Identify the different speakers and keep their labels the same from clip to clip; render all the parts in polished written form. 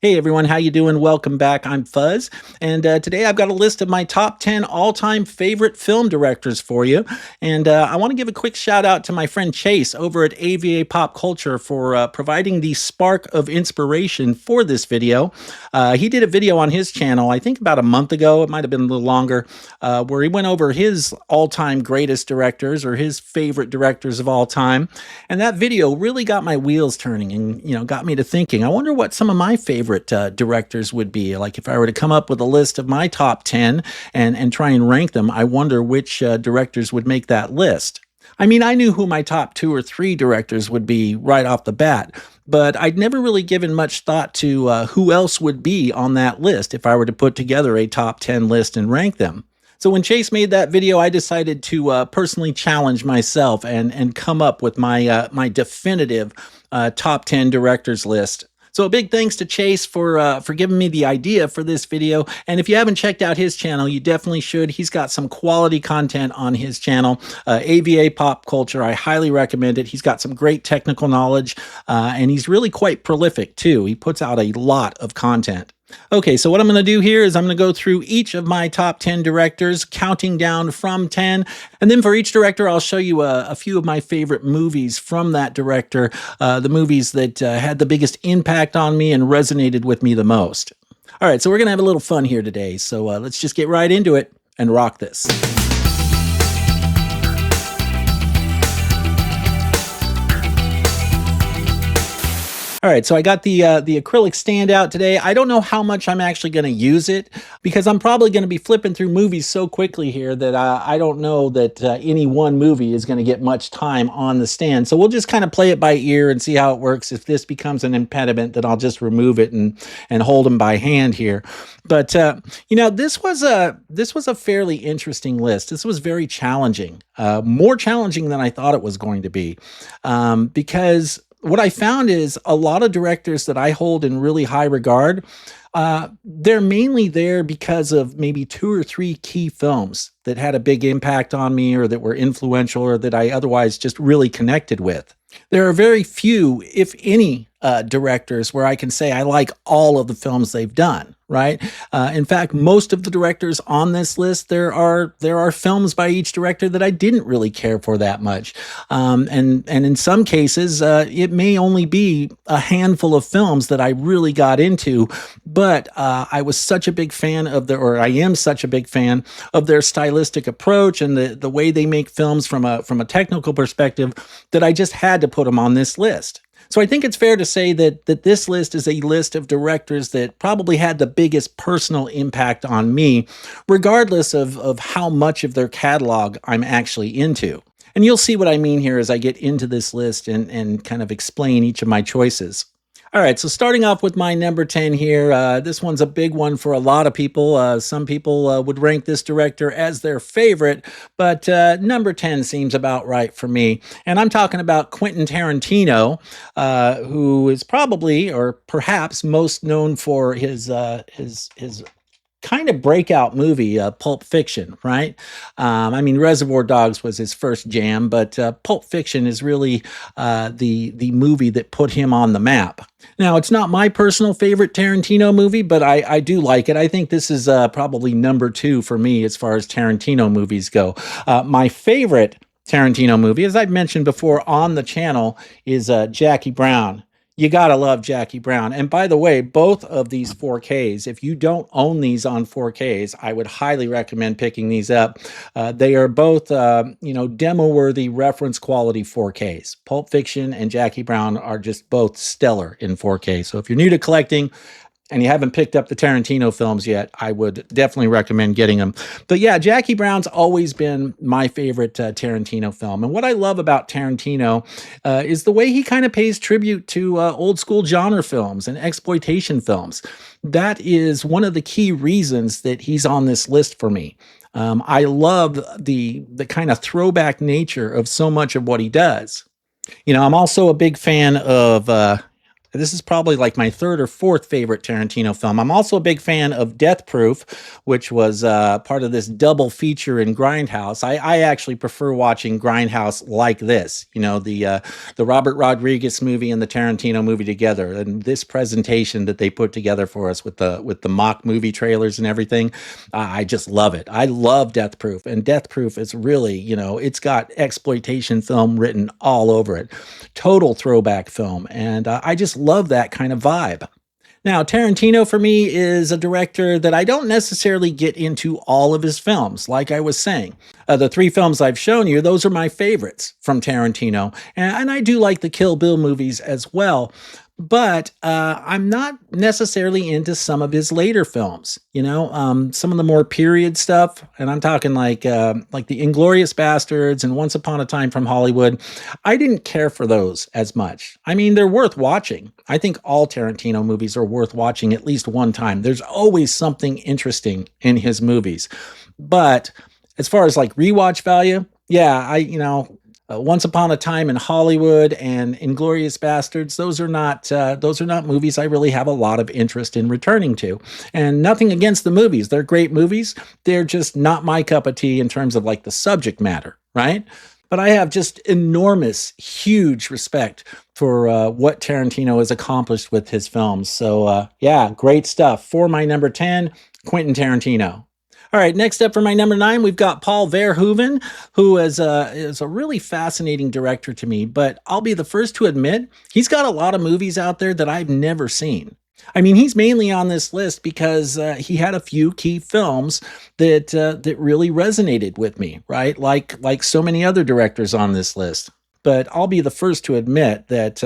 Speaker 1: Hey everyone, how you doing? Welcome back. I'm Fuzz, and today I've got a list of my top 10 all-time favorite film directors for you. And I want to give a quick shout out to my friend Chase over at AVA Pop Culture for providing the spark of inspiration for this video. He did a video on his channel, I think about a month ago, it might have been a little longer, where he went over his all-time greatest directors or his favorite directors of all time. And that video really got my wheels turning and, got me to thinking, I wonder what some of my favorite directors would be. Like if I were to come up with a list of my top 10 and try and rank them, I wonder which directors would make that list. I mean, I knew who my top 2 or 3 directors would be right off the bat, but I'd never really given much thought to who else would be on that list if I were to put together a top 10 list and rank them. So when Chase made that video, I decided to personally challenge myself and come up with my definitive top 10 directors list. So a big thanks to Chase for giving me the idea for this video. And if you haven't checked out his channel, you definitely should. He's got some quality content on his channel, AVA Pop Culture. I highly recommend it. He's got some great technical knowledge, and he's really quite prolific too. He puts out a lot of content. Okay, so what I'm going to do here is I'm going to go through each of my top 10 directors, counting down from 10. And then for each director, I'll show you a few of my favorite movies from that director, the movies that had the biggest impact on me and resonated with me the most. All right, so we're going to have a little fun here today. So let's just get right into it and rock this. All right, so I got the acrylic stand out today. I don't know how much I'm actually going to use it because I'm probably going to be flipping through movies so quickly here that I don't know that any one movie is going to get much time on the stand. So we'll just kind of play it by ear and see how it works. If this becomes an impediment, then I'll just remove it and hold them by hand here. But this was a fairly interesting list. This was very challenging, more challenging than I thought it was going to be, because what I found is a lot of directors that I hold in really high regard, they're mainly there because of maybe 2 or 3 key films that had a big impact on me or that were influential or that I otherwise just really connected with. There are very few, if any, directors where I can say I like all of the films they've done, right? In fact, most of the directors on this list, there are films by each director that I didn't really care for that much. And in some cases, it may only be a handful of films that I really got into, but I was such a big fan of I am such a big fan of their stylistic approach and the way they make films from a technical perspective that I just had to put them on this list. So I think it's fair to say that this list is a list of directors that probably had the biggest personal impact on me, regardless of how much of their catalog I'm actually into. And you'll see what I mean here as I get into this list and kind of explain each of my choices. All right, so starting off with my number 10 here, this one's a big one for a lot of people. Some people would rank this director as their favorite, but number 10 seems about right for me. And I'm talking about Quentin Tarantino, who is probably or perhaps most known for his kind of breakout movie, Pulp Fiction, right? I mean, Reservoir Dogs was his first jam, but Pulp Fiction is really the movie that put him on the map. Now, it's not my personal favorite Tarantino movie, but I do like it. I think this is probably number 2 for me as far as Tarantino movies go. My favorite Tarantino movie, as I've mentioned before on the channel, is Jackie Brown. You gotta love Jackie Brown. And by the way, both of these 4Ks, if you don't own these on 4Ks, I would highly recommend picking these up. They are both, demo-worthy reference quality 4Ks. Pulp Fiction and Jackie Brown are just both stellar in 4K. So if you're new to collecting, and you haven't picked up the Tarantino films yet, I would definitely recommend getting them. But yeah, Jackie Brown's always been my favorite Tarantino film. And what I love about Tarantino is the way he kind of pays tribute to old school genre films and exploitation films. That is one of the key reasons that he's on this list for me. I love the kind of throwback nature of so much of what he does. I'm also a big fan of This is probably like my third or fourth favorite Tarantino film. I'm also a big fan of Death Proof, which was part of this double feature in Grindhouse. I actually prefer watching Grindhouse like this, the Robert Rodriguez movie and the Tarantino movie together, and this presentation that they put together for us with the mock movie trailers and everything. I just love it. I love Death Proof, and Death Proof is really, it's got exploitation film written all over it. Total throwback film, and I just love that kind of vibe. Now, Tarantino for me is a director that I don't necessarily get into all of his films, like I was saying. The three films I've shown you, those are my favorites from Tarantino. And I do like the Kill Bill movies as well. But I'm not necessarily into some of his later films. Some of the more period stuff, and I'm talking like the Inglorious Bastards and Once Upon a Time from Hollywood. I didn't care for those as much. I mean, they're worth watching. I think all Tarantino movies are worth watching at least one time. There's always something interesting in his movies. But as far as like rewatch value, yeah, Once Upon a Time in Hollywood and Inglorious Bastards, those are not movies I really have a lot of interest in returning to. And nothing against the movies. They're great movies. They're just not my cup of tea in terms of like the subject matter, right? But I have just enormous, huge respect for what Tarantino has accomplished with his films. So, yeah, great stuff. For my number 10, Quentin Tarantino. All right, next up for my number 9, we've got Paul Verhoeven, who is a really fascinating director to me. But I'll be the first to admit, he's got a lot of movies out there that I've never seen. I mean, he's mainly on this list because he had a few key films that really resonated with me, right? Like so many other directors on this list. But I'll be the first to admit that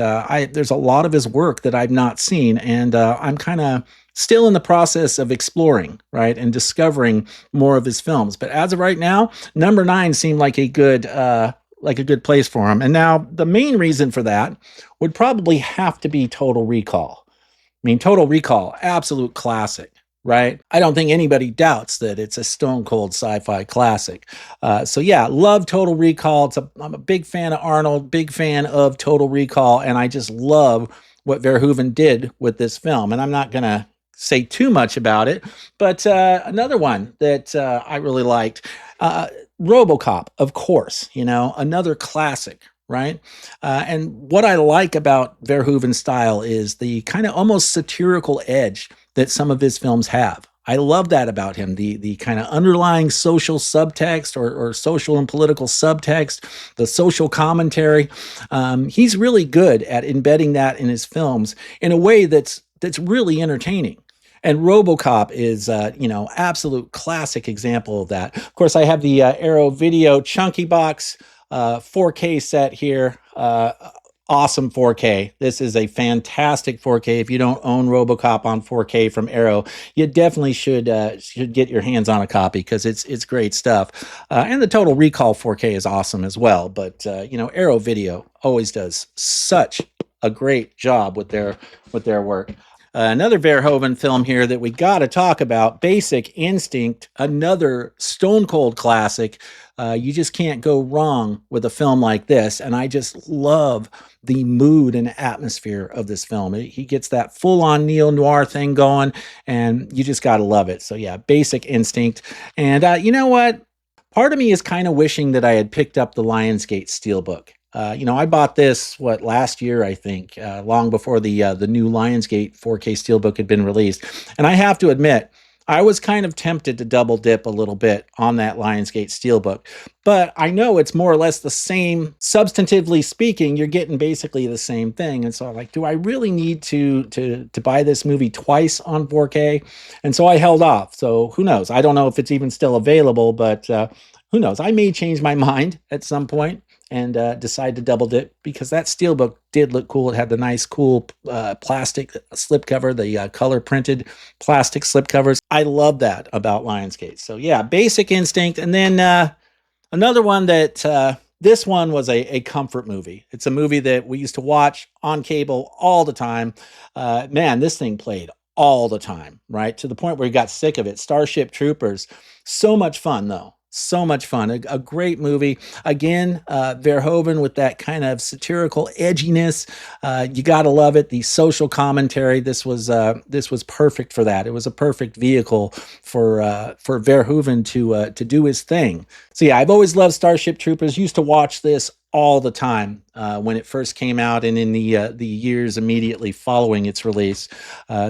Speaker 1: there's a lot of his work that I've not seen, and I'm kind of still in the process of exploring, right, and discovering more of his films. But as of right now, number 9 seemed like a good place for him. And now the main reason for that would probably have to be Total Recall. I mean, Total Recall, absolute classic, right? I don't think anybody doubts that it's a stone cold sci-fi classic. So yeah, love Total Recall. I'm a big fan of Arnold, big fan of Total Recall, and I just love what Verhoeven did with this film. And I'm not going to say too much about it, but another one that I really liked, RoboCop, of course, another classic, right? And what I like about Verhoeven's style is the kind of almost satirical edge that some of his films have. I love that about him, the kind of underlying social subtext or social and political subtext, the social commentary. He's really good at embedding that in his films in a way that's really entertaining. And RoboCop is, absolute classic example of that. Of course, I have the Arrow Video Chunky Box 4K set here. Awesome 4K. This is a fantastic 4K. If you don't own RoboCop on 4K from Arrow, you definitely should get your hands on a copy because it's great stuff. And the Total Recall 4K is awesome as well. But Arrow Video always does such a great job with their work. Another Verhoeven film here that we got to talk about, Basic Instinct, another stone cold classic. You just can't go wrong with a film like this. And I just love the mood and atmosphere of this film. He gets that full on neo-noir thing going, and you just got to love it. So yeah, Basic Instinct. And you know what? Part of me is kind of wishing that I had picked up the Lionsgate Steelbook. I bought this last year, I think, long before the new Lionsgate 4K Steelbook had been released. And I have to admit, I was kind of tempted to double dip a little bit on that Lionsgate Steelbook, but I know it's more or less the same. Substantively speaking, you're getting basically the same thing. And so I'm like, do I really need to buy this movie twice on 4K? And so I held off. So who knows? I don't know if it's even still available, but who knows? I may change my mind at some point and decide to double dip because that steelbook did look cool. It had the nice, cool plastic slipcover, the color printed plastic slipcovers. I love that about Lionsgate. So yeah, Basic Instinct. And then another one that this one was a comfort movie. It's a movie that we used to watch on cable all the time. Man, this thing played all the time, right? To the point where we got sick of it. Starship Troopers. So much fun, though. So much fun. A great movie. Again, Verhoeven with that kind of satirical edginess. You got to love it. The social commentary. This was perfect for that. It was a perfect vehicle for Verhoeven to do his thing. So yeah, I've always loved Starship Troopers. Used to watch this all the time when it first came out and in the years immediately following its release.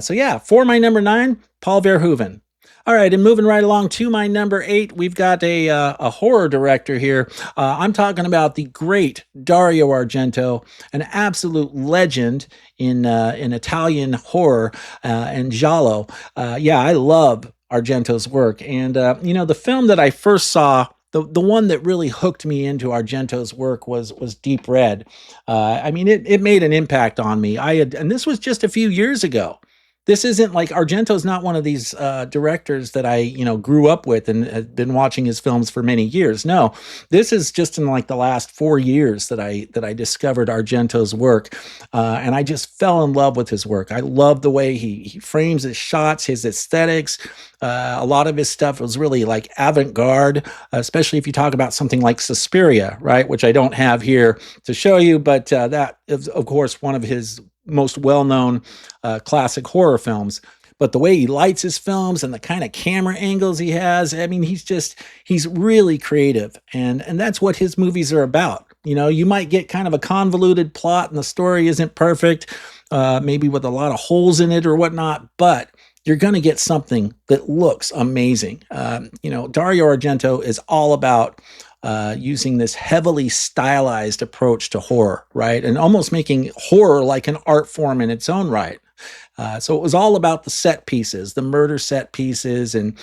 Speaker 1: So yeah, for my number 9, Paul Verhoeven. All right, and moving right along to my number 8, we've got a horror director here. I'm talking about the great Dario Argento, an absolute legend in Italian horror and giallo. Yeah, I love Argento's work, and the film that I first saw. The one that really hooked me into Argento's work was Deep Red. I mean, it made an impact on me. And this was just a few years ago. This isn't like Argento's not one of these directors that I grew up with and have been watching his films for many years. No, this is just in like the last 4 years that I discovered Argento's work, and I just fell in love with his work. I love the way he frames his shots, his aesthetics. A lot of his stuff was really like avant-garde, especially if you talk about something like Suspiria, right? Which I don't have here to show you, but that is, of course, one of his most well-known classic horror films. But the way he lights his films and the kind of camera angles he has, I mean, he's really creative, and that's what his movies are about. You might get kind of a convoluted plot and the story isn't perfect, maybe with a lot of holes in it or whatnot, but you're going to get something that looks amazing. Dario Argento is all about using this heavily stylized approach to horror, right? And almost making horror like an art form in its own right. So it was all about the set pieces, the murder set pieces, and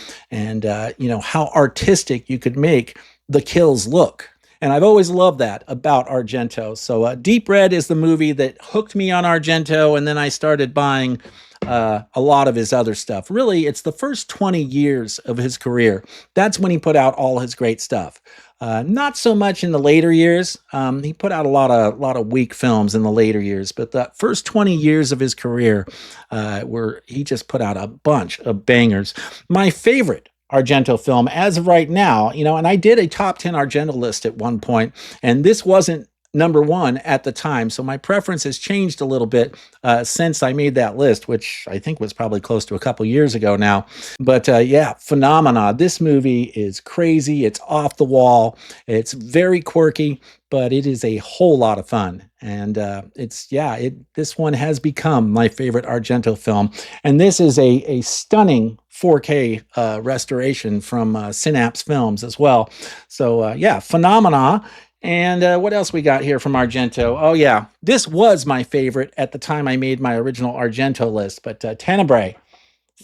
Speaker 1: how artistic you could make the kills look. And I've always loved that about Argento. So Deep Red is the movie that hooked me on Argento, and then I started buying a lot of his other stuff. Really, it's the first 20 years of his career. That's when he put out all his great stuff. Not so much in the later years. He put out a lot of weak films in the later years, but the first 20 years of his career, where he just put out a bunch of bangers. My favorite Argento film as of right now, and I did a top 10 Argento list at one point, and this wasn't number 1 at the time. So my preference has changed a little bit since I made that list, which I think was probably close to a couple years ago now. But yeah, Phenomena. This movie is crazy. It's off the wall. It's very quirky, but it is a whole lot of fun. And this one has become my favorite Argento film. And this is a stunning 4K restoration from Synapse Films as well. So yeah, Phenomena. And what else we got here from Argento? Oh, yeah. This was my favorite at the time I made my original Argento list, but Tenebrae,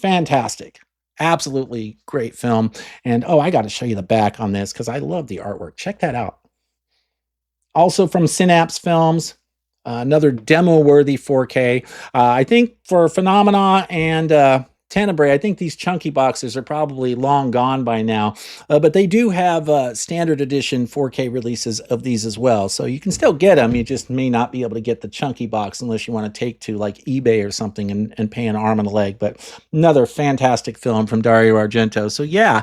Speaker 1: fantastic. Absolutely great film. And I got to show you the back on this because I love the artwork. Check that out. Also from Synapse Films, another demo-worthy 4K. I think for Phenomena and Tenebrae, I think these chunky boxes are probably long gone by now, but they do have standard edition 4K releases of these as well. So you can still get them. You just may not be able to get the chunky box unless you want to take to like eBay or something and pay an arm and a leg. But another fantastic film from Dario Argento. So yeah,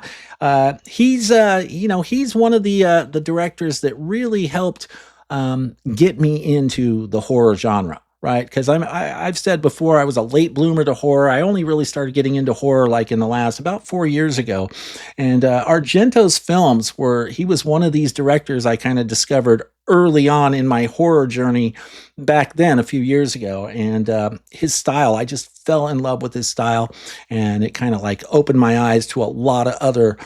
Speaker 1: he's one of the directors that really helped get me into the horror genre. Right, because I've said before I was a late bloomer to horror. I only really started getting into horror like in the last about 4 years ago, and Argento's films he was one of these directors I kind of discovered early on in my horror journey back then a few years ago, and his style, I just fell in love with his style, and it kind of like opened my eyes to a lot of other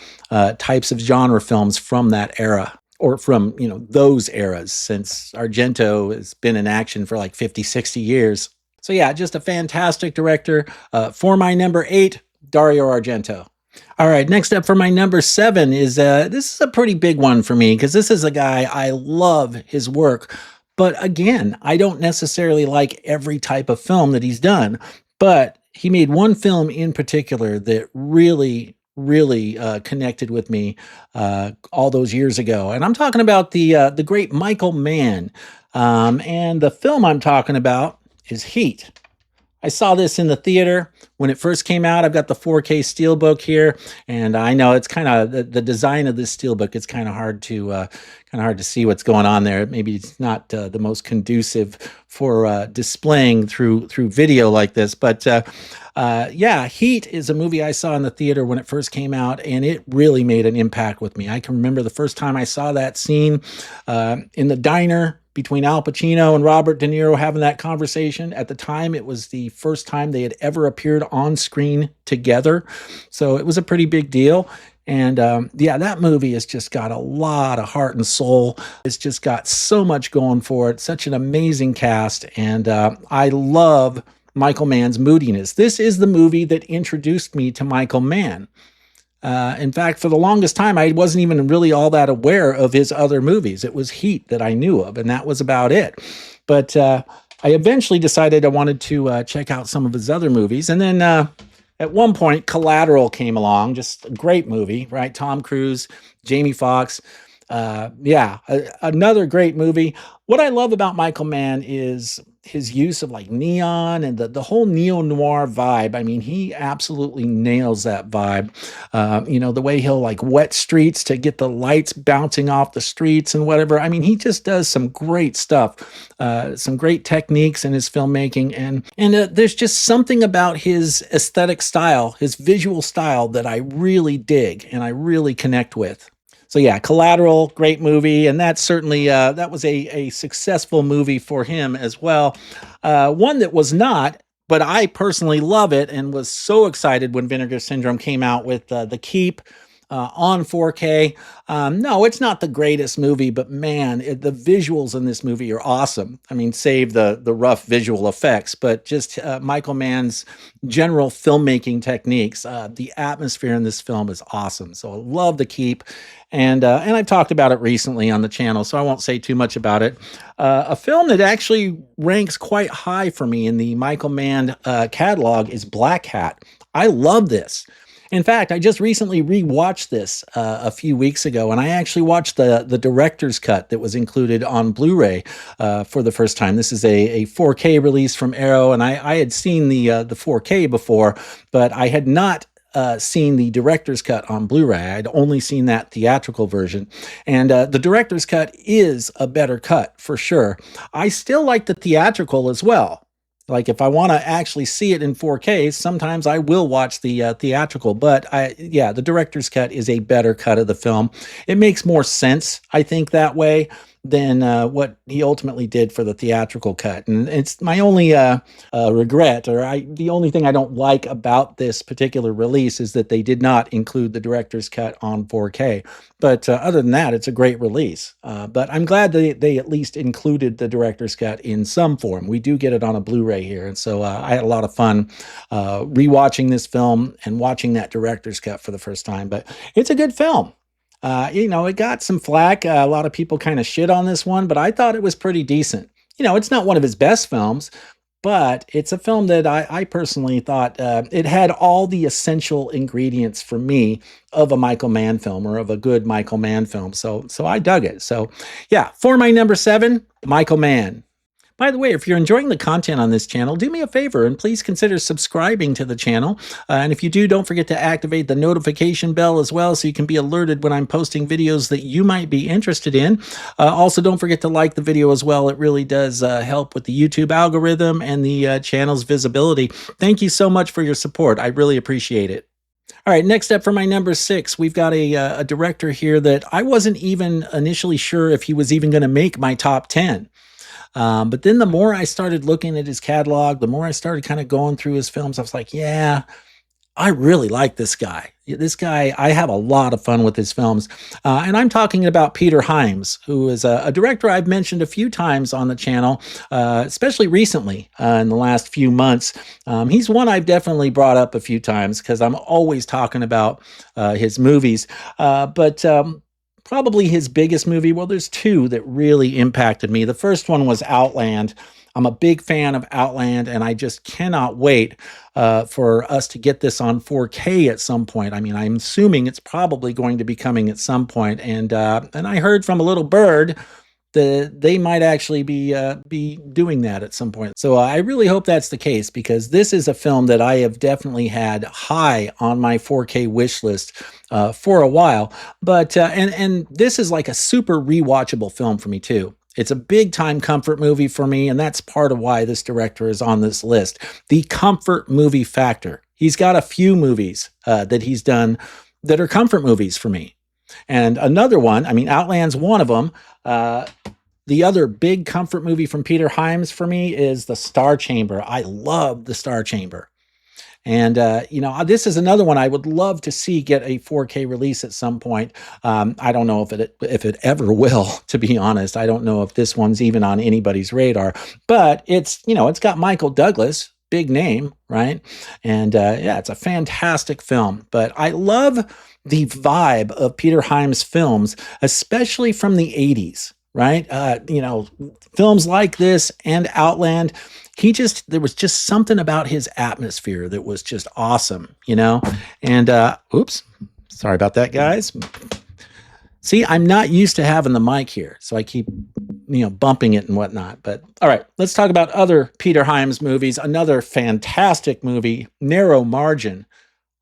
Speaker 1: types of genre films from that era. Or from, those eras, since Argento has been in action for like 50, 60 years. So yeah, just a fantastic director. For my number 8, Dario Argento. All right, next up for my number 7 is, this is a pretty big one for me, because this is a guy, I love his work. But again, I don't necessarily like every type of film that he's done. But he made one film in particular that really connected with me all those years ago. And I'm talking about the great Michael Mann. And the film I'm talking about is Heat. I saw this in the theater when it first came out. I've got the 4K Steelbook here, and I know it's kind of the design of this Steelbook. It's kind of hard to see what's going on there. Maybe it's not the most conducive for displaying through video like this, but yeah, Heat is a movie I saw in the theater when it first came out, and it really made an impact with me. I can remember the first time I saw that scene in the diner between Al Pacino and Robert De Niro having that conversation. At the time, it was the first time they had ever appeared on screen together. So it was a pretty big deal. And yeah, that movie has just got a lot of heart and soul. It's just got so much going for it. Such an amazing cast. And I love Michael Mann's moodiness. This is the movie that introduced me to Michael Mann. In fact, for the longest time, I wasn't even really all that aware of his other movies. It was Heat that I knew of, and that was about it. But I eventually decided I wanted to check out some of his other movies. And then at one point, Collateral came along, just a great movie, right? Tom Cruise, Jamie Foxx. Yeah, another great movie. What I love about Michael Mann is his use of like neon and the whole neo-noir vibe. I mean, he absolutely nails that vibe. You know, the way he'll like wet streets to get the lights bouncing off the streets and whatever. I mean, he just does some great stuff, some great techniques in his filmmaking. And there's just something about his aesthetic style, his visual style that I really dig and I really connect with. So yeah, Collateral, great movie, and that's certainly that was a successful movie for him as well. One that was not, but I personally love it and was so excited when Vinegar Syndrome came out with The Keep on 4K. No, it's not the greatest movie, but man, the visuals in this movie are awesome. I mean, save the rough visual effects, but just Michael Mann's general filmmaking techniques. The atmosphere in this film is awesome. So I love The Keep. And I've talked about it recently on the channel, so I won't say too much about it. A film that actually ranks quite high for me in the Michael Mann catalog is Black Hat. I love this. In fact, I just recently rewatched this a few weeks ago, and I actually watched the director's cut that was included on Blu-ray for the first time. This is a 4K release from Arrow, and I had seen the 4K before, but I had not seen the director's cut on Blu-ray. I'd only seen that theatrical version. And the director's cut is a better cut for sure. I still like the theatrical as well. Like if I want to actually see it in 4K, sometimes I will watch the theatrical, but yeah, the director's cut is a better cut of the film. It makes more sense, I think, that way than what he ultimately did for the theatrical cut. And it's my only regret, or the only thing I don't like about this particular release is that they did not include the director's cut on 4K. But other than that, it's a great release. But I'm glad they at least included the director's cut in some form. We do get it on a Blu-ray here. And so I had a lot of fun rewatching this film and watching that director's cut for the first time. But it's a good film. You know, it got some flack. A lot of people kind of shit on this one, but I thought it was pretty decent. You know, it's not one of his best films, but it's a film that I personally thought it had all the essential ingredients for me of a Michael Mann film or of a good Michael Mann film. So I dug it. So yeah, for my number 7, Michael Mann. By the way, if you're enjoying the content on this channel, do me a favor and please consider subscribing to the channel. And if you do, don't forget to activate the notification bell as well so you can be alerted when I'm posting videos that you might be interested in. Also, don't forget to like the video as well. It really does help with the YouTube algorithm and the channel's visibility. Thank you so much for your support. I really appreciate it. All right, next up for my number 6, we've got a director here that I wasn't even initially sure if he was even going to make my top 10. But then the more I started looking at his catalog, the more I started kind of going through his films, I was like, yeah, I really like this guy. This guy, I have a lot of fun with his films. And I'm talking about Peter Hyams, who is a director I've mentioned a few times on the channel, especially recently in the last few months. He's one I've definitely brought up a few times because I'm always talking about his movies. But probably his biggest movie, well, there's two that really impacted me. The first one was Outland. I'm a big fan of Outland, and I just cannot wait for us to get this on 4K at some point. I mean, I'm assuming it's probably going to be coming at some point. And I heard from a little bird they might actually be doing that at some point. So I really hope that's the case, because this is a film that I have definitely had high on my 4K wish list for a while. But and this is like a super rewatchable film for me too. It's a big time comfort movie for me, and that's part of why this director is on this list. The comfort movie factor. He's got a few movies that he's done that are comfort movies for me. And another one, I mean, Outland's one of them. The other big comfort movie from Peter Hyams for me is The Star Chamber. I love The Star Chamber. And this is another one I would love to see get a 4K release at some point. I don't know if it ever will, to be honest. I don't know if this one's even on anybody's radar. But it's got Michael Douglas, big name, right? And it's a fantastic film. But I love the vibe of Peter Hyams' films, especially from the 80s, right? Films like this and Outland. There was just something about his atmosphere that was just awesome, And oops, sorry about that, guys. See, I'm not used to having the mic here, so I keep bumping it and whatnot. But all right, let's talk about other Peter Hyams movies. Another fantastic movie, Narrow Margin.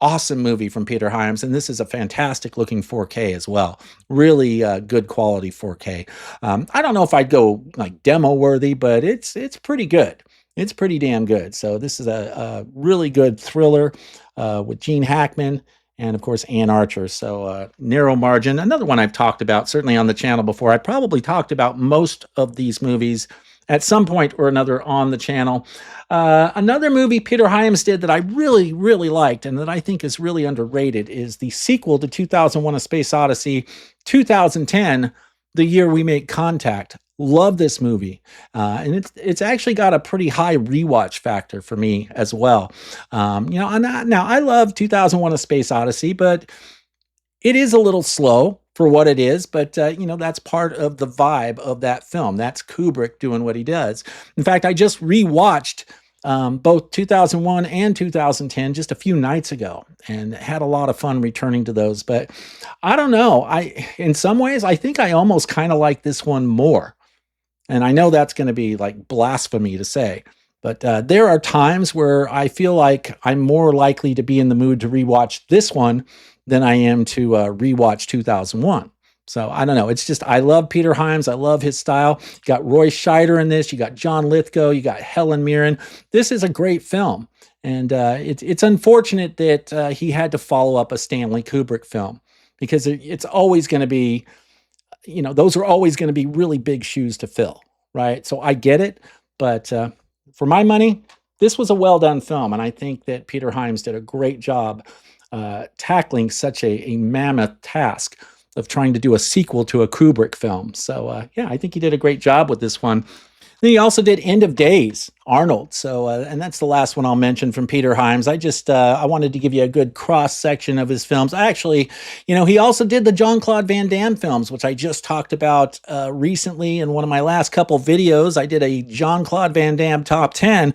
Speaker 1: Awesome movie from Peter Hyams, and this is a fantastic looking 4K as well. Really good quality 4K. I don't know if I'd go like demo worthy, but it's pretty good. It's pretty damn good. So this is a really good thriller with Gene Hackman and, of course, Ann Archer. So Narrow Margin, another one I've talked about, certainly on the channel before. I probably talked about most of these movies at some point or another on the channel. Another movie Peter Hyams did that I really, really liked and that I think is really underrated is the sequel to 2001: A Space Odyssey, 2010, The Year We Make Contact. Love this movie. And it's actually got a pretty high rewatch factor for me as well. Now I love 2001: A Space Odyssey, but it is a little slow for what it is, but that's part of the vibe of that film. That's Kubrick doing what he does. In fact, I just rewatched both 2001 and 2010 just a few nights ago, and had a lot of fun returning to those. But I don't know. In some ways, I think I almost kind of like this one more. And I know that's going to be like blasphemy to say, but there are times where I feel like I'm more likely to be in the mood to rewatch this one than I am to rewatch 2001. So I don't know. It's just, I love Peter Hyams. I love his style. You got Roy Scheider in this. You got John Lithgow. You got Helen Mirren. This is a great film. And it's unfortunate that he had to follow up a Stanley Kubrick film, because it's always going to be, those are always going to be really big shoes to fill, right? So I get it. But for my money, this was a well-done film. And I think that Peter Hyams did a great job tackling such a mammoth task of trying to do a sequel to a Kubrick film. So I think he did a great job with this one. Then he also did End of Days, Arnold. So, and that's the last one I'll mention from Peter Hyams. I wanted to give you a good cross section of his films. Actually, he also did the Jean-Claude Van Damme films, which I just talked about recently in one of my last couple videos. I did a Jean-Claude Van Damme top 10.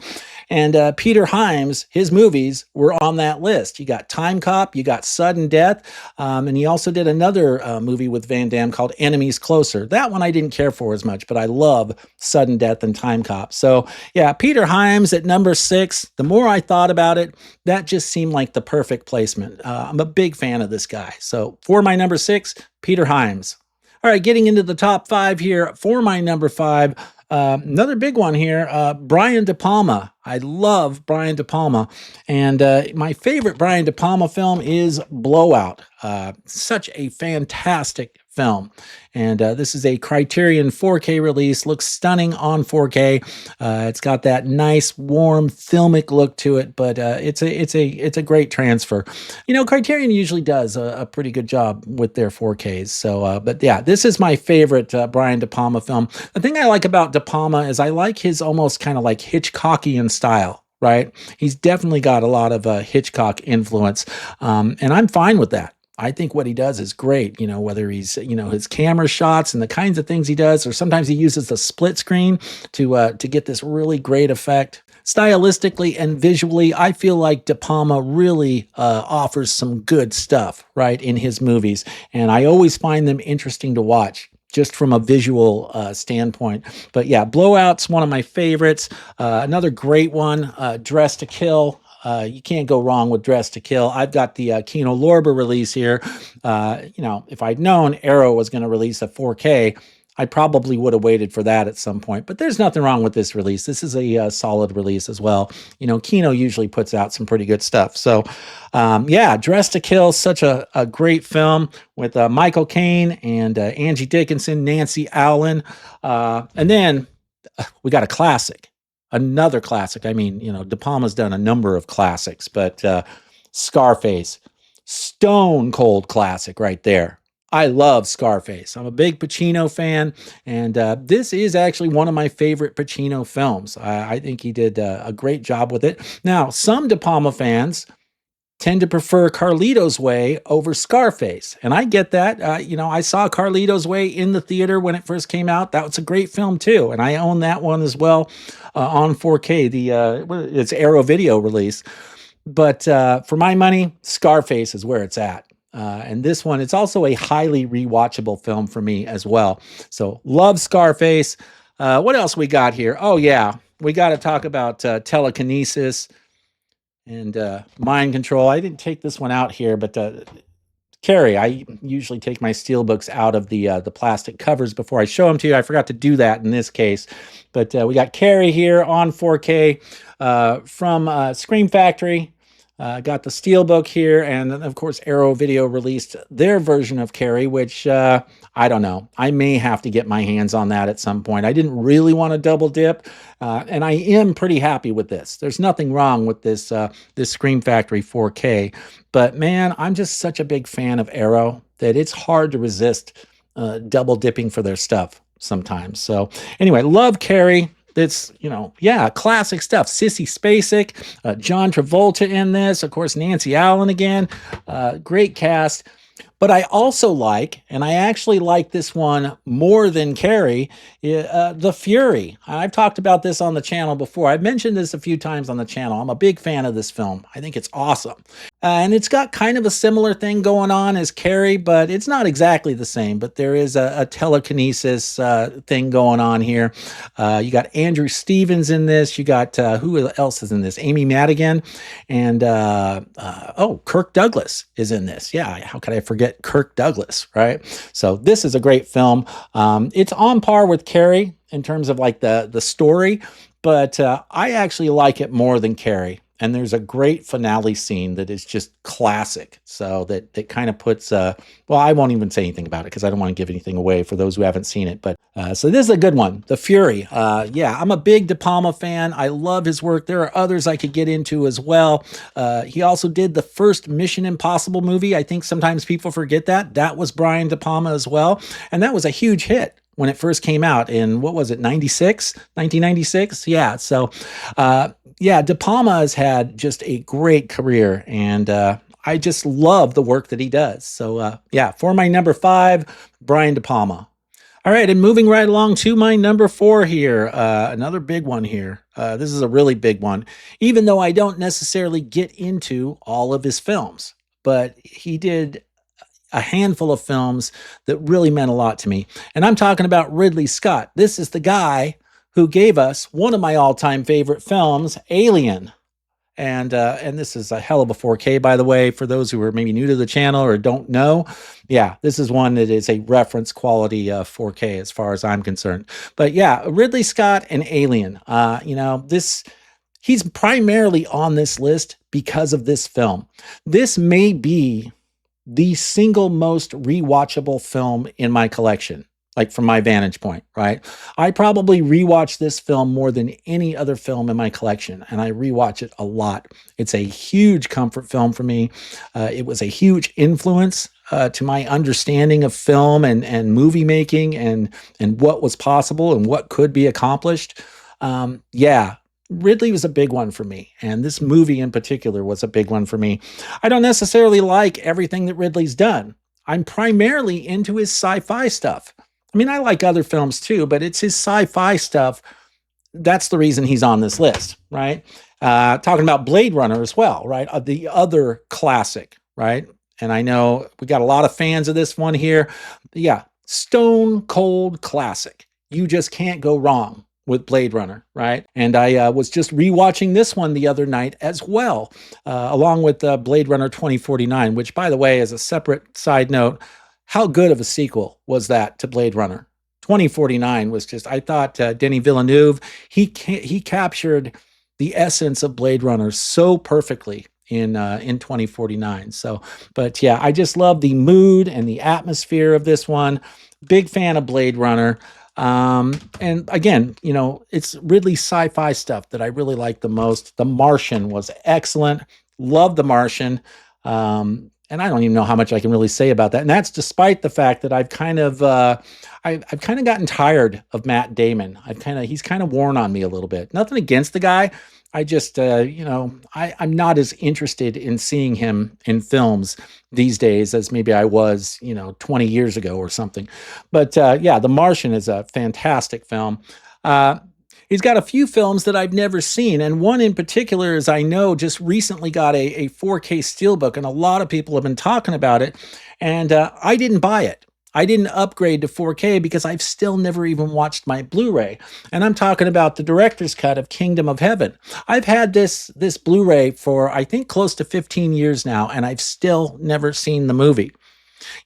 Speaker 1: And Peter Hyams, his movies were on that list. You got Time Cop, you got Sudden Death, and he also did another movie with Van Damme called Enemies Closer. That one I didn't care for as much, but I love Sudden Death and Time Cop. So yeah, Peter Hyams at number 6. The more I thought about it, that just seemed like the perfect placement. I'm a big fan of this guy. So for my number 6, Peter Hyams. All right, getting into the top 5 here. For my number 5, another big one here, Brian De Palma. I love Brian De Palma. And my favorite Brian De Palma film is Blowout. Such a fantastic film. And this is a Criterion 4K release. Looks stunning on 4K. It's got that nice, warm, filmic look to it, but it's a great transfer. Criterion usually does a pretty good job with their 4Ks. So, but yeah, this is my favorite Brian De Palma film. The thing I like about De Palma is I like his almost kind of like Hitchcockian style. Right? He's definitely got a lot of Hitchcock influence, and I'm fine with that. I think what he does is great, whether he's, his camera shots and the kinds of things he does, or sometimes he uses the split screen to get this really great effect. Stylistically and visually, I feel like De Palma really offers some good stuff, right, in his movies, and I always find them interesting to watch. just from a visual standpoint. But yeah, Blowout's one of my favorites. Another great one, Dress to Kill. You can't go wrong with Dress to Kill. I've got the Kino Lorber release here. If I'd known Arrow was going to release a 4K, I probably would have waited for that at some point, but there's nothing wrong with this release. This is a solid release as well. Kino usually puts out some pretty good stuff. So, yeah, Dress to Kill, such a great film with Michael Caine and Angie Dickinson, Nancy Allen. And then we got a classic, another classic. I mean, De Palma's done a number of classics, but Scarface, stone cold classic right there. I love Scarface. I'm a big Pacino fan, and this is actually one of my favorite Pacino films. I think he did a great job with it. Now, some De Palma fans tend to prefer Carlito's Way over Scarface, and I get that. I saw Carlito's Way in the theater when it first came out. That was a great film too, and I own that one as well on 4K. It's Arrow Video release. But for my money, Scarface is where it's at. And this one, it's also a highly rewatchable film for me as well. So love Scarface. What else we got here? Oh, yeah. We got to talk about telekinesis and mind control. I didn't take this one out here, but Carrie, I usually take my steelbooks out of the plastic covers before I show them to you. I forgot to do that in this case. But we got Carrie here on 4K from Scream Factory. Got the Steelbook here, and of course, Arrow Video released their version of Carrie, which I don't know. I may have to get my hands on that at some point. I didn't really want to double dip, and I am pretty happy with this. There's nothing wrong with this Scream Factory 4K, but man, I'm just such a big fan of Arrow that it's hard to resist double dipping for their stuff sometimes. So anyway, love Carrie. It's, classic stuff. Sissy Spacek, John Travolta in this. Of course, Nancy Allen again. Great cast. But I also like, and I actually like this one more than Carrie, The Fury. I've talked about this on the channel before. I've mentioned this a few times on the channel. I'm a big fan of this film. I think it's awesome. And it's got kind of a similar thing going on as Carrie, but it's not exactly the same. But there is a telekinesis thing going on here. You got Andrew Stevens in this. You got, who else is in this? Amy Madigan. And, Kirk Douglas is in this. Yeah, how could I forget Kirk Douglas, right? So this is a great film. It's on par with Carrie in terms of like the story, but I actually like it more than Carrie. And there's a great finale scene that is just classic. So that kind of puts, I won't even say anything about it because I don't want to give anything away for those who haven't seen it. But so this is a good one, The Fury. I'm a big De Palma fan. I love his work. There are others I could get into as well. He also did the first Mission Impossible movie. I think sometimes people forget that. That was Brian De Palma as well. And that was a huge hit when it first came out in, 1996? Yeah. So, De Palma has had just a great career, and I just love the work that he does. So, for my number 5, Brian De Palma. All right, and moving right along to my number 4 here, another big one here. This is a really big one, even though I don't necessarily get into all of his films, but he did a handful of films that really meant a lot to me. And I'm talking about Ridley Scott. This is the guy who gave us one of my all-time favorite films, Alien. And this is a hell of a 4K, by the way, for those who are maybe new to the channel or don't know. Yeah, this is one that is a reference quality 4K as far as I'm concerned. But yeah, Ridley Scott and Alien. He's primarily on this list because of this film. This may be the single most rewatchable film in my collection, like from my vantage point, right? I probably rewatch this film more than any other film in my collection, and I rewatch it a lot. It's a huge comfort film for me. It was a huge influence to my understanding of film and movie making and what was possible and what could be accomplished. Ridley was a big one for me, and this movie in particular was a big one for me. I don't necessarily like everything that Ridley's done. I'm primarily into his sci-fi stuff. I mean, I like other films too, but it's his sci-fi stuff. That's the reason he's on this list, right? Talking about Blade Runner as well, right? The other classic, right? And I know we got a lot of fans of this one here. Yeah, stone cold classic. You just can't go wrong with Blade Runner, right? And I was just rewatching this one the other night as well, along with Blade Runner 2049, which, by the way, is a separate side note. How good of a sequel was that to Blade Runner? 2049 was just, I thought Denis Villeneuve, he captured the essence of Blade Runner so perfectly in 2049. So, but yeah, I just love the mood and the atmosphere of this one. Big fan of Blade Runner. And again, it's Ridley sci-fi stuff that I really like the most. The Martian was excellent. Love The Martian. And I don't even know how much I can really say about that. And that's despite the fact that I've kind of gotten tired of Matt Damon. He's kind of worn on me a little bit. Nothing against the guy. I just, I'm not as interested in seeing him in films these days as maybe I was, 20 years ago or something. But yeah, The Martian is a fantastic film. Uh, He's got a few films that I've never seen, and one in particular, as I know, just recently got a 4K steelbook, and a lot of people have been talking about it, and I didn't buy it. I didn't upgrade to 4K because I've still never even watched my Blu-ray. And I'm talking about the director's cut of Kingdom of Heaven. I've had this Blu-ray for I think close to 15 years now, and I've still never seen the movie.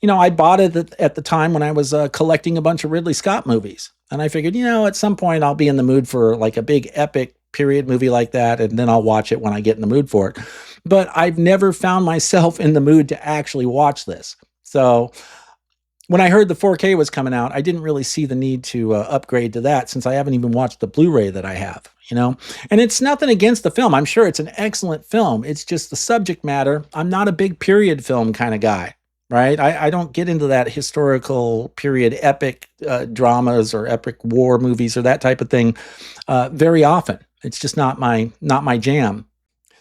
Speaker 1: I bought it at the time when I was collecting a bunch of Ridley Scott movies. And I figured, at some point I'll be in the mood for like a big epic period movie like that, and then I'll watch it when I get in the mood for it. But I've never found myself in the mood to actually watch this. So when I heard the 4K was coming out, I didn't really see the need to upgrade to that since I haven't even watched the Blu-ray that I have. And it's nothing against the film. I'm sure it's an excellent film. It's just the subject matter. I'm not a big period film kind of guy. Right? I don't get into that historical period epic dramas or epic war movies or that type of thing very often. It's just not my jam.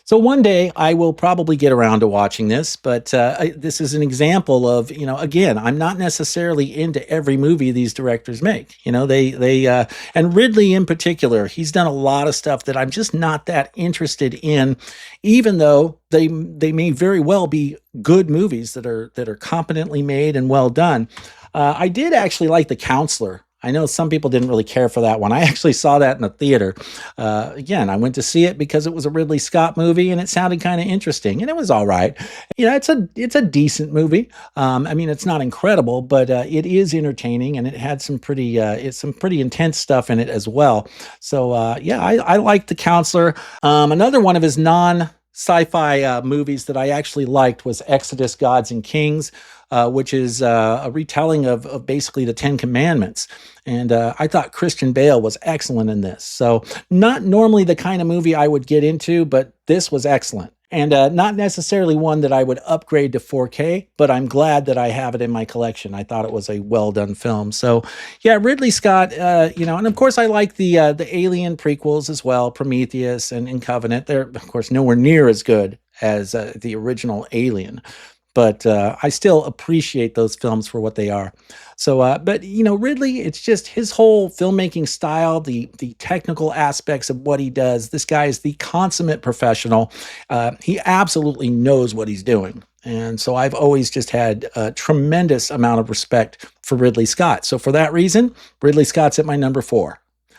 Speaker 1: So one day I will probably get around to watching this, but this is an example of, again, I'm not necessarily into every movie these directors make. And Ridley in particular, he's done a lot of stuff that I'm just not that interested in, even though they may very well be good movies that are competently made and well done. I did actually like The Counselor. I know some people didn't really care for that one. I actually saw that in the theater. Again, I went to see it because it was a Ridley Scott movie and it sounded kind of interesting, and it was all right. It's a decent movie. It's not incredible, but it is entertaining, and it had some pretty intense stuff in it as well. So yeah, I like The Counselor. Another one of his non-sci-fi movies that I actually liked was Exodus: Gods and Kings. Which is a retelling of basically the Ten Commandments. And I thought Christian Bale was excellent in this. So not normally the kind of movie I would get into, but this was excellent. And not necessarily one that I would upgrade to 4K, but I'm glad that I have it in my collection. I thought it was a well-done film. So yeah, Ridley Scott, and of course I like the Alien prequels as well, Prometheus and Covenant. They're, of course, nowhere near as good as the original Alien. But I still appreciate those films for what they are. So, but Ridley, it's just his whole filmmaking style, the technical aspects of what he does. This guy is the consummate professional. He absolutely knows what he's doing. And so I've always just had a tremendous amount of respect for Ridley Scott. So for that reason, Ridley Scott's at my number 4.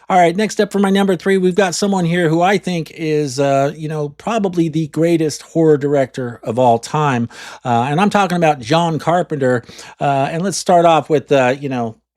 Speaker 1: All right, next up for my number 3, we've got someone here who I think is, probably the greatest horror director of all time. And I'm talking about John Carpenter. And let's start off with,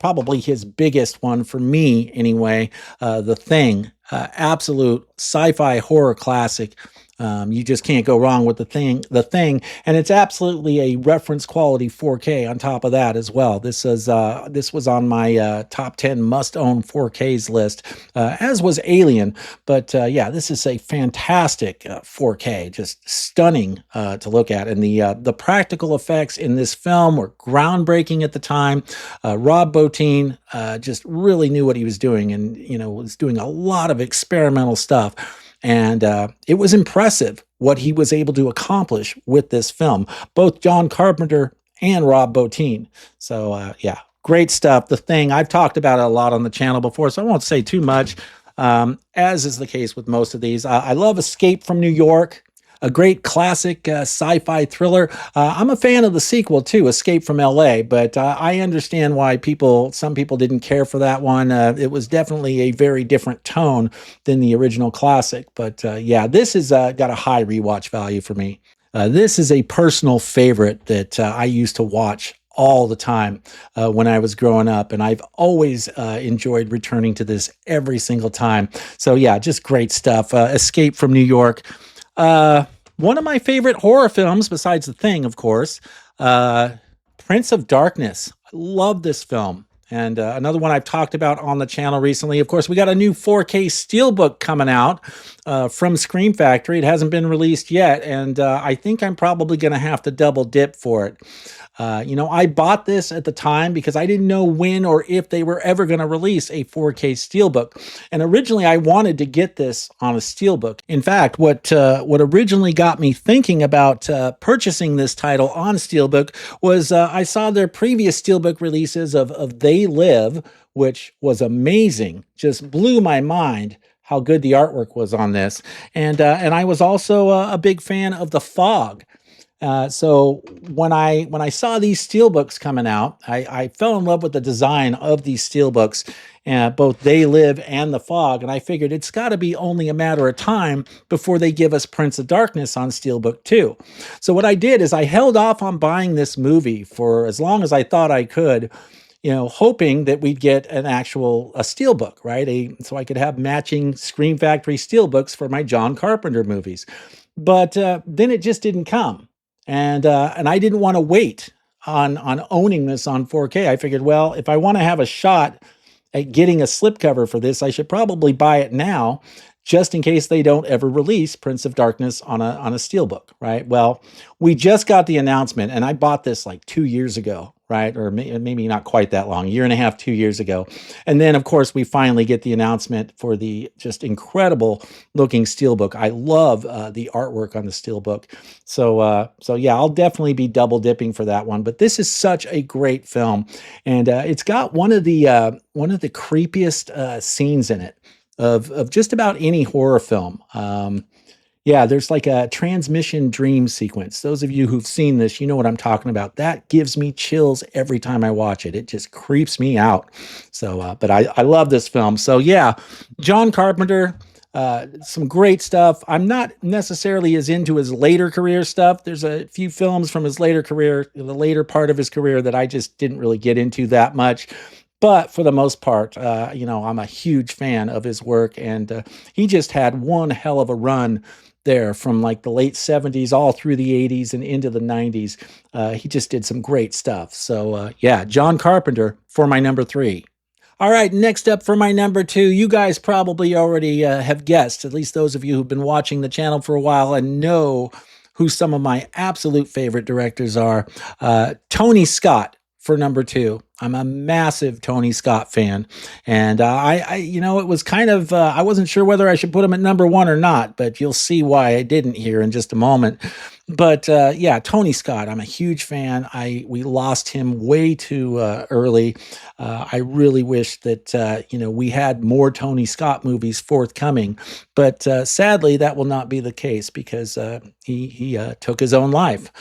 Speaker 1: probably his biggest one for me anyway, The Thing. Absolute sci-fi horror classic. You just can't go wrong with The Thing, and it's absolutely a reference quality 4K on top of that as well. This was on my top 10 must-own 4Ks list, as was Alien. But yeah, this is a fantastic 4K, just stunning to look at, and the practical effects in this film were groundbreaking at the time. Rob Bottin just really knew what he was doing, and was doing a lot of experimental stuff. And it was impressive what he was able to accomplish with this film, both John Carpenter and Rob Bottin. So, yeah, great stuff. The Thing, I've talked about it a lot on the channel before, so I won't say too much, as is the case with most of these. I love Escape from New York. A great classic sci-fi thriller. I'm a fan of the sequel too, Escape from L.A., but I understand why some people didn't care for that one. It was definitely a very different tone than the original classic. But yeah, this has got a high rewatch value for me. This is a personal favorite that I used to watch all the time when I was growing up, and I've always enjoyed returning to this every single time. So yeah, just great stuff. Escape from New York. Uh, One of my favorite horror films, besides The Thing, of course, uh, Prince of Darkness. I love this film. And another one I've talked about on the channel recently. Of course, we got a new 4K Steelbook coming out from Scream Factory. It hasn't been released yet, and I think I'm probably going to have to double dip for it. I bought this at the time because I didn't know when or if they were ever going to release a 4K Steelbook. And originally, I wanted to get this on a Steelbook. In fact, what originally got me thinking about purchasing this title on Steelbook was I saw their previous Steelbook releases of They Live, which was amazing, just blew my mind how good the artwork was on this. And I was also a big fan of The Fog. So when I saw these steelbooks coming out, I fell in love with the design of these steelbooks, both They Live and The Fog, and I figured it's got to be only a matter of time before they give us Prince of Darkness on steelbook too. So what I did is I held off on buying this movie for as long as I thought I could, hoping that we'd get a steelbook, right? So I could have matching Scream Factory steelbooks for my John Carpenter movies. But then it just didn't come, and I didn't want to wait on owning this on 4K. I figured, well, if I want to have a shot at getting a slipcover for this, I should probably buy it now, just in case they don't ever release Prince of Darkness on a steelbook, right? Well, we just got the announcement, and I bought this like 2 years ago, right? Or maybe not quite that long, a year and a half, 2 years ago. And then, of course, we finally get the announcement for the just incredible looking steelbook. I love the artwork on the steelbook. So yeah, I'll definitely be double dipping for that one. But this is such a great film, and it's got one of the creepiest scenes in it of just about any horror film. Yeah, there's like a transmission dream sequence. Those of you who've seen this, you know what I'm talking about. That gives me chills every time I watch it. It just creeps me out. So, but I love this film. So yeah, John Carpenter, some great stuff. I'm not necessarily as into his later career stuff. There's a few films from his later career, the later part of his career, that I just didn't really get into that much. But for the most part, I'm a huge fan of his work, and he just had one hell of a run there from like the late 70s all through the 80s and into the 90s. He just did some great stuff. So, yeah, John Carpenter for my number three. All right, next up for my number two, you guys probably already have guessed, at least those of you who've been watching the channel for a while and know who some of my absolute favorite directors are. Tony Scott for number two. I'm a massive Tony Scott fan, and it was kind of I wasn't sure whether I should put him at number one or not, but you'll see why I didn't here in just a moment. But yeah, Tony Scott, I'm a huge fan. We lost him way too early. I really wish that we had more Tony Scott movies forthcoming, but sadly that will not be the case because he took his own life.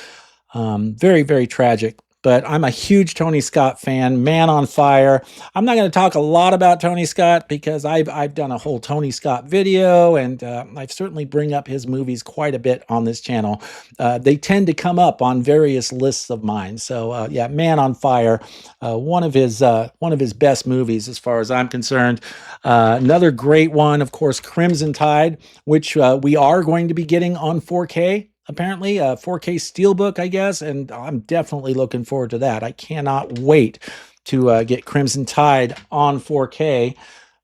Speaker 1: Very, very tragic. But I'm a huge Tony Scott fan, man on fire. I'm not going to talk a lot about Tony Scott because I've done a whole Tony Scott video, and I certainly bring up his movies quite a bit on this channel. They tend to come up on various lists of mine. So yeah, man on fire, one of his best movies as far as I'm concerned. Another great one, of course, Crimson Tide, which we are going to be getting on 4K. Apparently, a 4K Steelbook, I guess, and I'm definitely looking forward to that. I cannot wait to get Crimson Tide on 4K.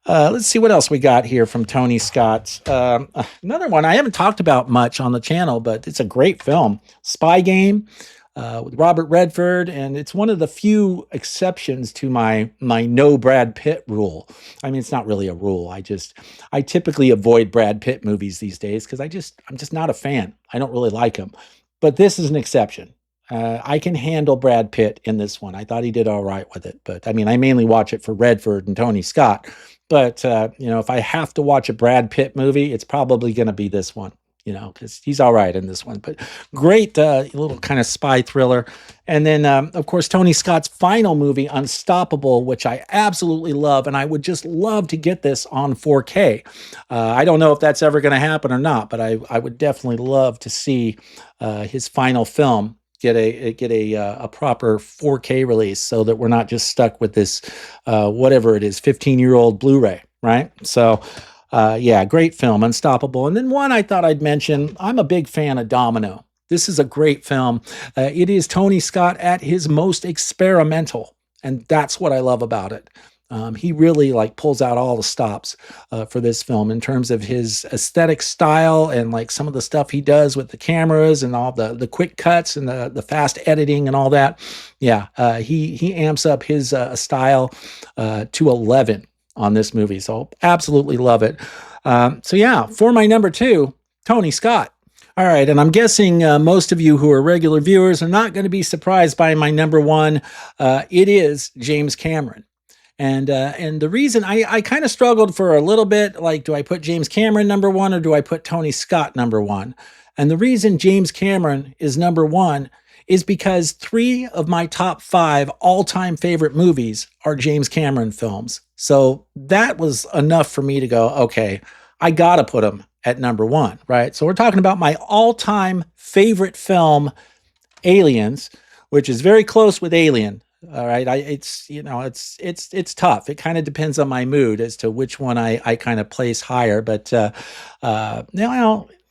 Speaker 1: Let's see what else we got here from Tony Scott. Another one I haven't talked about much on the channel, but it's a great film, Spy Game, with Robert Redford, and it's one of the few exceptions to my no Brad Pitt rule. I mean, it's not really a rule. I typically avoid Brad Pitt movies these days because I'm just not a fan. I don't really like him. But this is an exception. I can handle Brad Pitt in this one. I thought he did all right with it. But I mean, I mainly watch it for Redford and Tony Scott. But if I have to watch a Brad Pitt movie, it's probably going to be this one. because he's all right in this one. But great little kind of spy thriller. And then, of course, Tony Scott's final movie, Unstoppable, which I absolutely love. And I would just love to get this on 4K. I don't know if that's ever going to happen or not, but I would definitely love to see his final film get a proper 4K release so that we're not just stuck with this whatever it is 15-year-old Blu-ray, right? So yeah, great film, Unstoppable. And then one I thought I'd mention, I'm a big fan of Domino. This is a great film. It is Tony Scott at his most experimental, and that's what I love about it. He really like pulls out all the stops for this film in terms of his aesthetic style and like some of the stuff he does with the cameras and all the quick cuts and the fast editing and all that. Yeah, he amps up his style to 11 on this movie. So absolutely love it. So yeah, for my number two, Tony Scott. All right, and I'm guessing most of you who are regular viewers are not going to be surprised by my number one. It is James Cameron. And the reason I kind of struggled for a little bit, like, do I put James Cameron number one or do I put Tony Scott number one? And the reason James Cameron is number one is because 3 of my top 5 all-time favorite movies are James Cameron films. So that was enough for me to go, okay, I got to put him at number one, right? So we're talking about my all-time favorite film, Aliens, which is very close with Alien. All right. It's tough. It kind of depends on my mood as to which one I kind of place higher. But,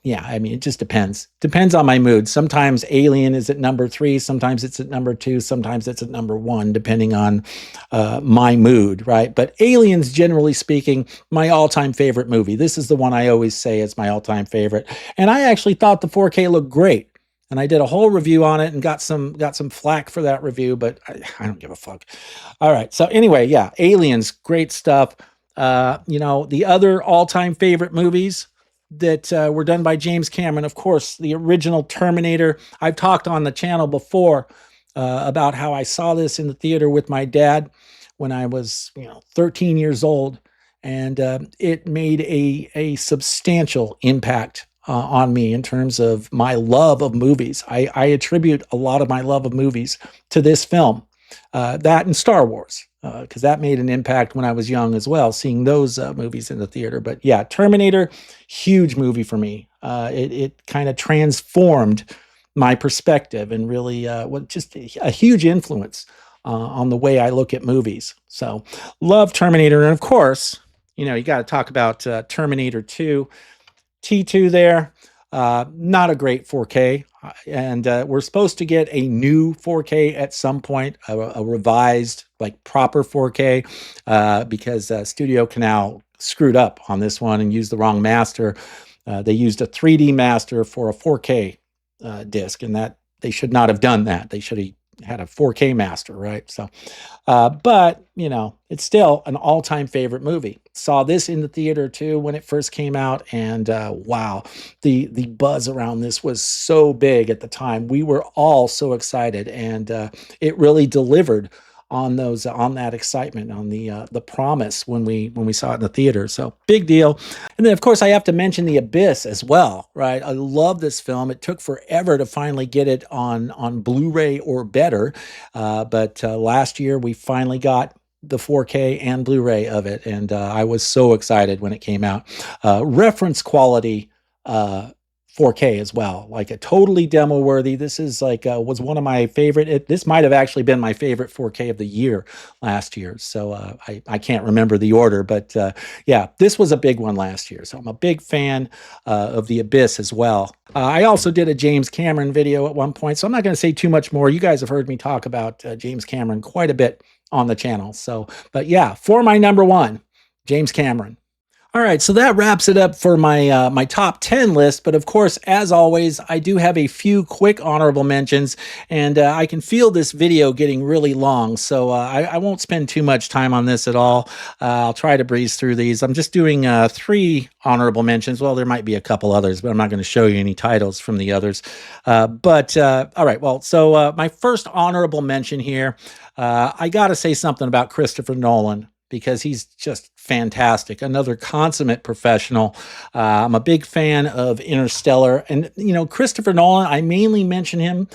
Speaker 1: yeah, I mean, it just depends. Depends on my mood. Sometimes Alien is at number 3. Sometimes it's at number 2. Sometimes it's at number 1, depending on my mood, right? But Aliens, generally speaking, my all-time favorite movie. This is the one I always say is my all-time favorite. And I actually thought the 4K looked great. And I did a whole review on it and got some flack for that review, but I don't give a fuck. All right. So anyway, yeah, Aliens, great stuff. The other all-time favorite movies that were done by James Cameron, of course, the original Terminator. I've talked on the channel before about how I saw this in the theater with my dad when I was 13 years old, and it made a substantial impact on me in terms of my love of movies. I attribute a lot of my love of movies to this film, that and Star Wars, because that made an impact when I was young as well, seeing those movies in the theater. But yeah, Terminator, huge movie for me. It kind of transformed my perspective and really just a huge influence on the way I look at movies. So love Terminator. And of course, you got to talk about Terminator 2. T2 there, not a great 4K. And we're supposed to get a new 4K at some point, a revised, like proper 4K, because Studio Canal screwed up on this one and used the wrong master. They used a 3D master for a 4K disc, and that they should not have done that. They should have had a 4K master, right? So, but it's still an all-time favorite movie. Saw this in the theater too when it first came out, and wow, the buzz around this was so big at the time. We were all so excited, and it really delivered on that excitement, on the promise when we saw it in the theater. So big deal. And then of course I have to mention The Abyss as well, right? I love this film. It took forever to finally get it on Blu-ray or better, but last year we finally got the 4K and Blu-ray of it, and I was so excited when it came out. Reference quality 4K as well, like a totally demo worthy. This is like was one of my favorite. This might have actually been my favorite 4K of the year last year. So I can't remember the order, but yeah, this was a big one last year. So I'm a big fan of The Abyss as well. I also did a James Cameron video at one point, so I'm not going to say too much more. You guys have heard me talk about James Cameron quite a bit on the channel. So, but yeah, for my number one, James Cameron. All right, so that wraps it up for my my top 10 list. But of course, as always, I do have a few quick honorable mentions, and I can feel this video getting really long, so I won't spend too much time on this at all. I'll try to breeze through these. I'm just doing 3 honorable mentions. Well, there might be a couple others, but I'm not going to show you any titles from the others. All right, well, so my first honorable mention here, I got to say something about Christopher Nolan. because he's just fantastic. Another consummate professional. I'm a big fan of Interstellar, and Christopher Nolan. I mainly mention him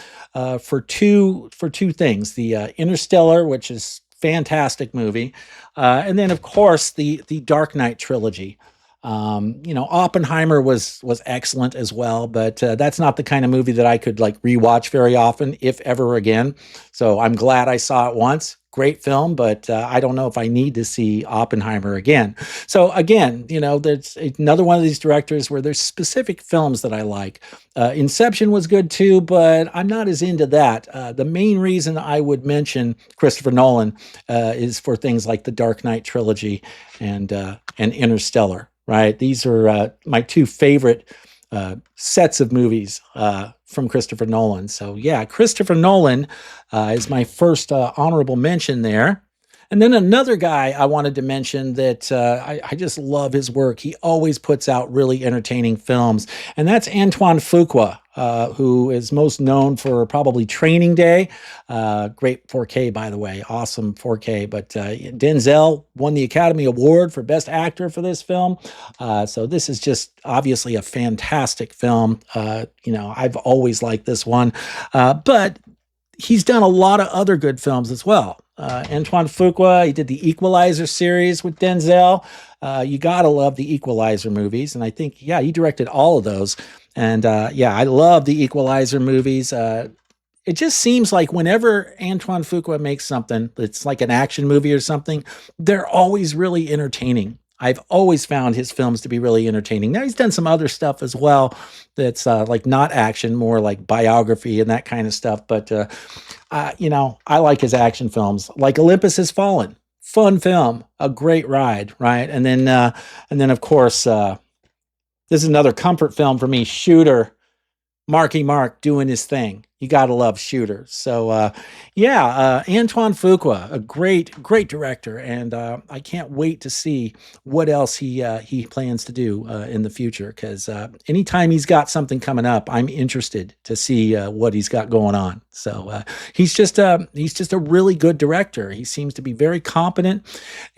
Speaker 1: for two things: the Interstellar, which is fantastic movie, and then of course the Dark Knight trilogy. Oppenheimer was excellent as well, but that's not the kind of movie that I could like rewatch very often, if ever again. So I'm glad I saw it once. Great film, but I don't know if I need to see Oppenheimer again. So again, there's another one of these directors where there's specific films that I like. Inception was good too, but I'm not as into that. The main reason I would mention Christopher Nolan is for things like the Dark Knight trilogy and Interstellar. Right, these are my two favorite sets of movies from Christopher Nolan. So yeah, Christopher Nolan is my first honorable mention there. And then another guy I wanted to mention that I just love his work. He always puts out really entertaining films, and that's Antoine Fuqua, who is most known for probably Training Day. Great 4K, by the way, awesome 4K. But Denzel won the Academy Award for Best Actor for this film. So this is just obviously a fantastic film. I've always liked this one, but he's done a lot of other good films as well. Antoine Fuqua, he did the Equalizer series with Denzel. You gotta love the Equalizer movies, and I think he directed all of those. And I love the Equalizer movies. It just seems like whenever Antoine Fuqua makes something that's like an action movie or something, they're always really entertaining. I've always found his films to be really entertaining. Now he's done some other stuff as well that's like not action, more like biography and that kind of stuff. But I like his action films, like Olympus Has Fallen. Fun film, a great ride, right? And then of course, this is another comfort film for me. Shooter, Marky Mark doing his thing. You got to love Shooter. So, Antoine Fuqua, a great director, and I can't wait to see what else he plans to do in the future. Because anytime he's got something coming up, I'm interested to see what he's got going on. So he's just a really good director. He seems to be very competent,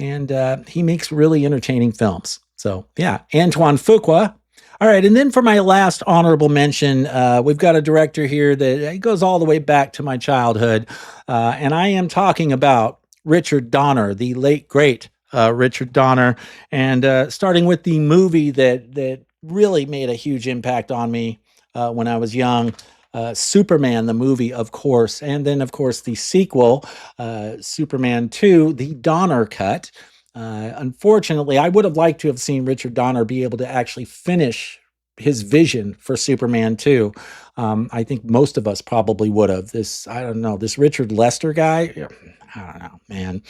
Speaker 1: and he makes really entertaining films. So, yeah, Antoine Fuqua. All right, and then for my last honorable mention, we've got a director here that goes all the way back to my childhood, and I am talking about Richard Donner, the late great Richard Donner, and starting with the movie that really made a huge impact on me when I was young. Superman, the movie, of course, and then, of course, the sequel, Superman 2, the Donner cut. Unfortunately, I would have liked to have seen Richard Donner be able to actually finish his vision for Superman 2. I think most of us probably would have. I don't know, this Richard Lester guy, I don't know, man.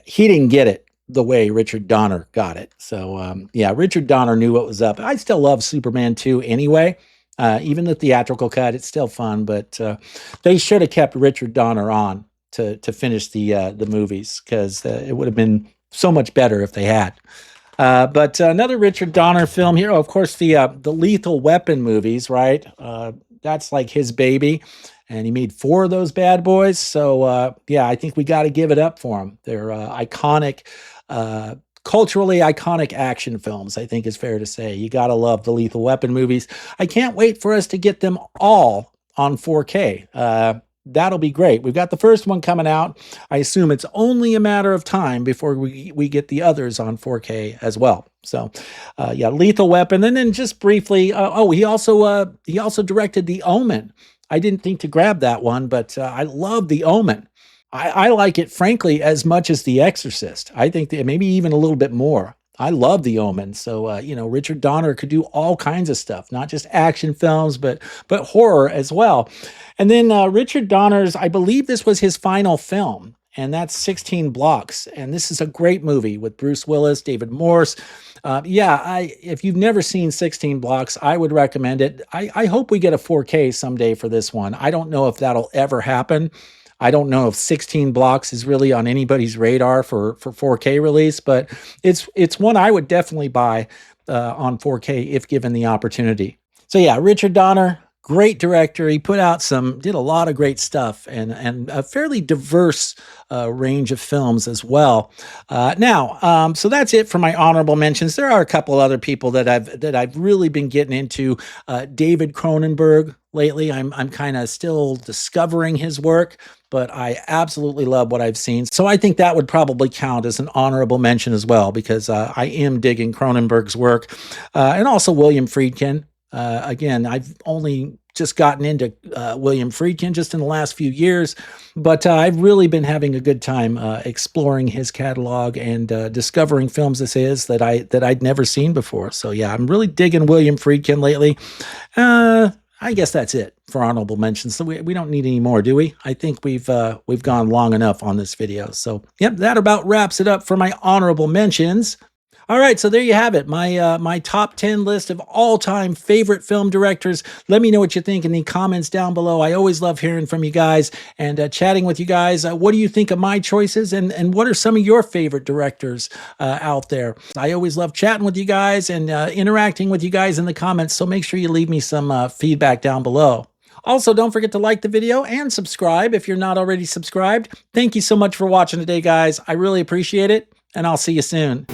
Speaker 1: He didn't get it the way Richard Donner got it. So, Richard Donner knew what was up. I still love Superman 2 anyway. Even the theatrical cut, it's still fun, but they should have kept Richard Donner on to finish the movies, because it would have been so much better if they had. But another Richard Donner film here, of course, the Lethal Weapon movies, right? That's like his baby, and he made 4 of those bad boys. So I think we got to give it up for him. They're iconic, culturally iconic action films, I think is fair to say. You got to love the Lethal Weapon movies. I can't wait for us to get them all on 4K. That'll be great. We've got the first one coming out. I assume it's only a matter of time before we get the others on 4K as well. So, Lethal Weapon. And then just briefly, he also directed The Omen. I didn't think to grab that one, but I love The Omen. I like it, frankly, as much as The Exorcist. I think that maybe even a little bit more. I love The Omen. So, Richard Donner could do all kinds of stuff, not just action films, but horror as well. And then Richard Donner's, I believe this was his final film, and that's 16 Blocks. And this is a great movie with Bruce Willis, David Morse. If you've never seen 16 Blocks, I would recommend it. I hope we get a 4K someday for this one. I don't know if that'll ever happen. I don't know if 16 Blocks is really on anybody's radar for 4K release, but it's one I would definitely buy on 4K if given the opportunity. So yeah, Richard Donner, Great director. He did a lot of great stuff, and a fairly diverse range of films as well. So that's it for my honorable mentions. There are a couple other people that I've really been getting into. David Cronenberg lately. I'm kind of still discovering his work, but I absolutely love what I've seen. So I think that would probably count as an honorable mention as well, because I am digging Cronenberg's work, and also William Friedkin. Again, I've only just gotten into William Friedkin just in the last few years, but I've really been having a good time exploring his catalog and discovering films this is that I'd never seen before. So yeah, I'm really digging William Friedkin lately. I guess that's it for honorable mentions. So we don't need any more, do we? I think we've gone long enough on this video. So yep, that about wraps it up for my honorable mentions. All right, so there you have it, my top 10 list of all-time favorite film directors. Let me know what you think in the comments down below. I always love hearing from you guys and chatting with you guys. What do you think of my choices, and what are some of your favorite directors out there? I always love chatting with you guys and interacting with you guys in the comments, so make sure you leave me some feedback down below. Also, don't forget to like the video and subscribe if you're not already subscribed. Thank you so much for watching today, guys. I really appreciate it, and I'll see you soon.